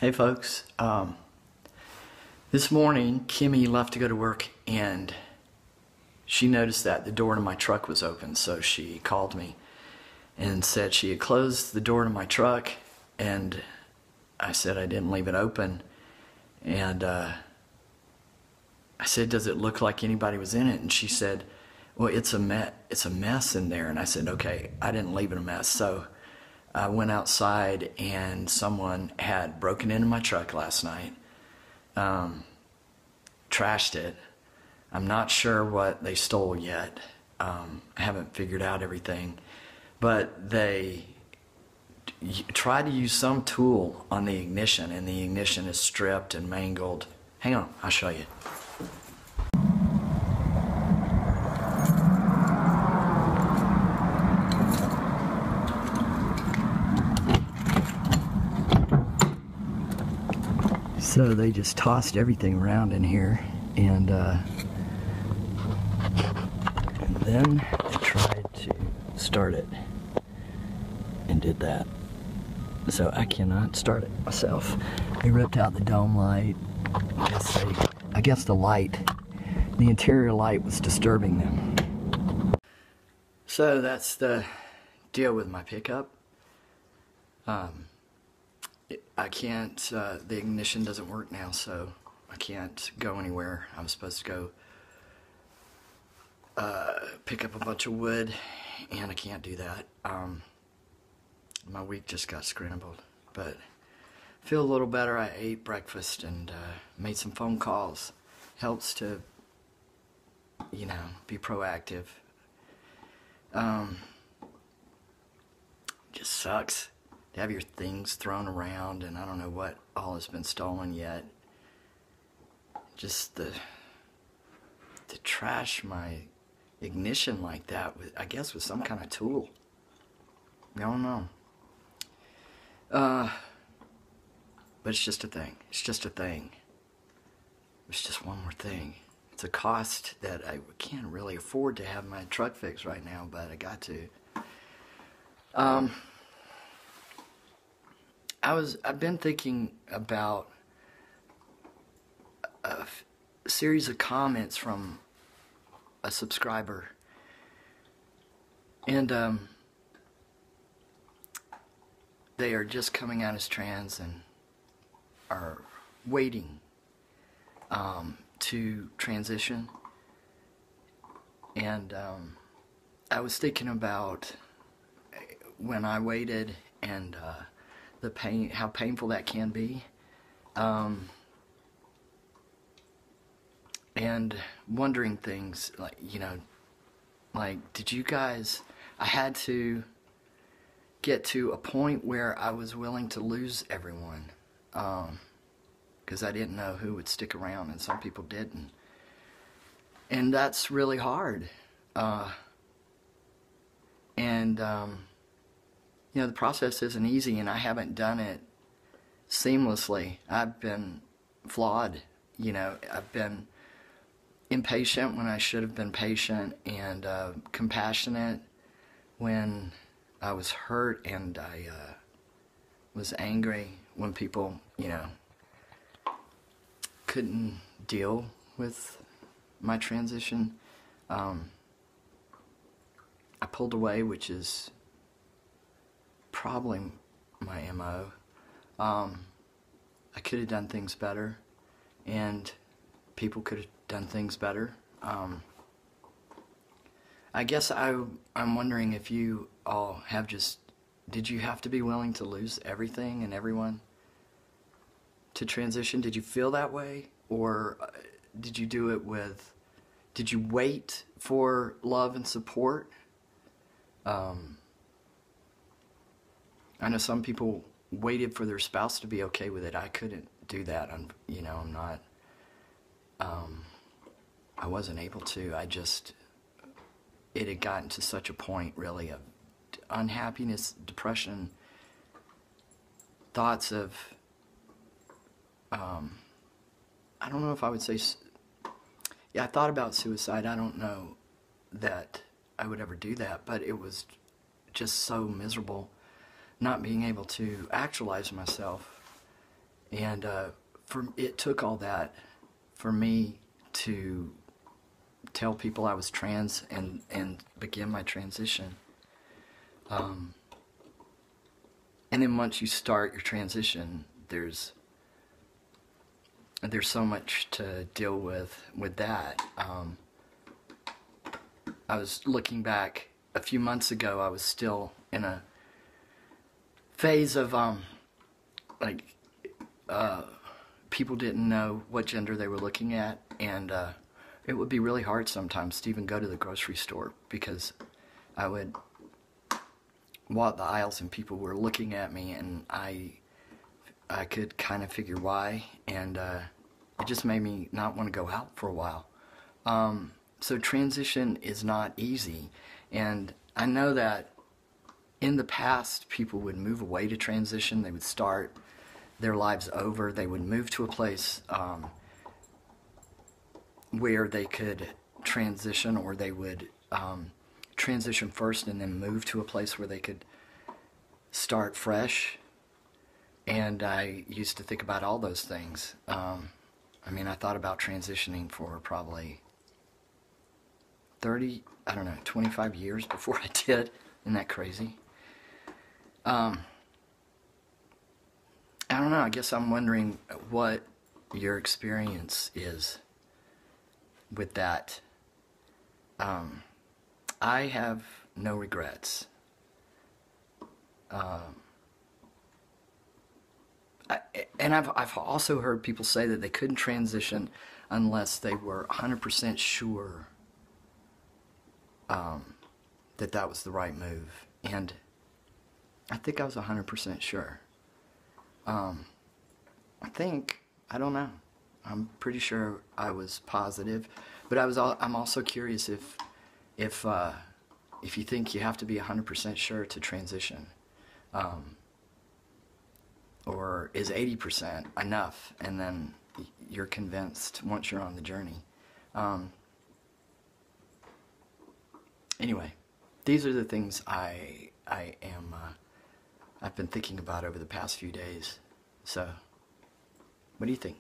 Hey folks, this morning Kimmy left to go to work and she noticed that the door to my truck was open, so she called me and said she had closed the door to my truck, and I said I didn't leave it open, and I said, does it look like anybody was in it? And she said, well, it's a mess in there. And I said, okay, I didn't leave it a mess. So I went outside and someone had broken into my truck last night, trashed it. I'm not sure what they stole yet. I haven't figured out everything, but they tried to use some tool on the ignition, and the ignition is stripped and mangled. Hang on, I'll show you. So they just tossed everything around in here, and then they tried to start it and did that. So I cannot start it myself. They ripped out the dome light. I guess the interior light was disturbing them. So that's the deal with my pickup. I can't, the ignition doesn't work now, so I can't go anywhere. I was supposed to go pick up a bunch of wood, and I can't do that. My week just got scrambled, but I feel a little better. I ate breakfast and made some phone calls. Helps to, you know, be proactive. Just sucks to have your things thrown around, and I don't know what all has been stolen yet. Just to trash my ignition like that with, I guess, with some kind of tool. I don't know. But it's just a thing. It's just a thing. It's just one more thing. It's a cost that I can't really afford to have my truck fixed right now, but I got to. I've been thinking about a series of comments from a subscriber, and they are just coming out as trans and are waiting to transition. And I was thinking about when I waited and the pain, how painful that can be, and wondering things like, you know, like, did you guys, I had to get to a point where I was willing to lose everyone, because I didn't know who would stick around, and some people didn't, and that's really hard. You know, the process isn't easy, and I haven't done it seamlessly. I've been flawed, you know. I've been impatient when I should have been patient, and compassionate when I was hurt, and I was angry when people, you know, couldn't deal with my transition. I pulled away, which is probably my MO. I could have done things better, and people could have done things better. I guess I'm wondering if you all have just, did you have to be willing to lose everything and everyone to transition? Did you feel that way? Or did you do it with, did you wait for love and support? I know some people waited for their spouse to be okay with it. I couldn't do that. You know, I'm not, I wasn't able to. It had gotten to such a point, really, of unhappiness, depression, thoughts of, I don't know if I would say, yeah, I thought about suicide. I don't know that I would ever do that, but it was just so miserable not being able to actualize myself And it took all that for me to tell people I was trans and begin my transition. And then once you start your transition, there's so much to deal with that. I was looking back a few months ago. I was still in a phase of people didn't know what gender they were looking at, and it would be really hard sometimes to even go to the grocery store, because I would walk the aisles and people were looking at me, and I could kind of figure why, and it just made me not want to go out for a while. So transition is not easy, and I know that in the past people would move away to transition. They would start their lives over. They would move to a place where they could transition, or they would transition first and then move to a place where they could start fresh. And I used to think about all those things. I mean, I thought about transitioning for probably 25 years before I did. Isn't that crazy? I don't know, I guess I'm wondering what your experience is with that. I have no regrets. And I've also heard people say that they couldn't transition unless they were 100% sure that that was the right move. And I think I was 100% sure. I don't know. I'm pretty sure I was positive, but I'm also curious if you think you have to be 100% sure to transition, or is 80% enough, and then you're convinced once you're on the journey. Anyway, these are the things I've been thinking about over the past few days. So, what do you think?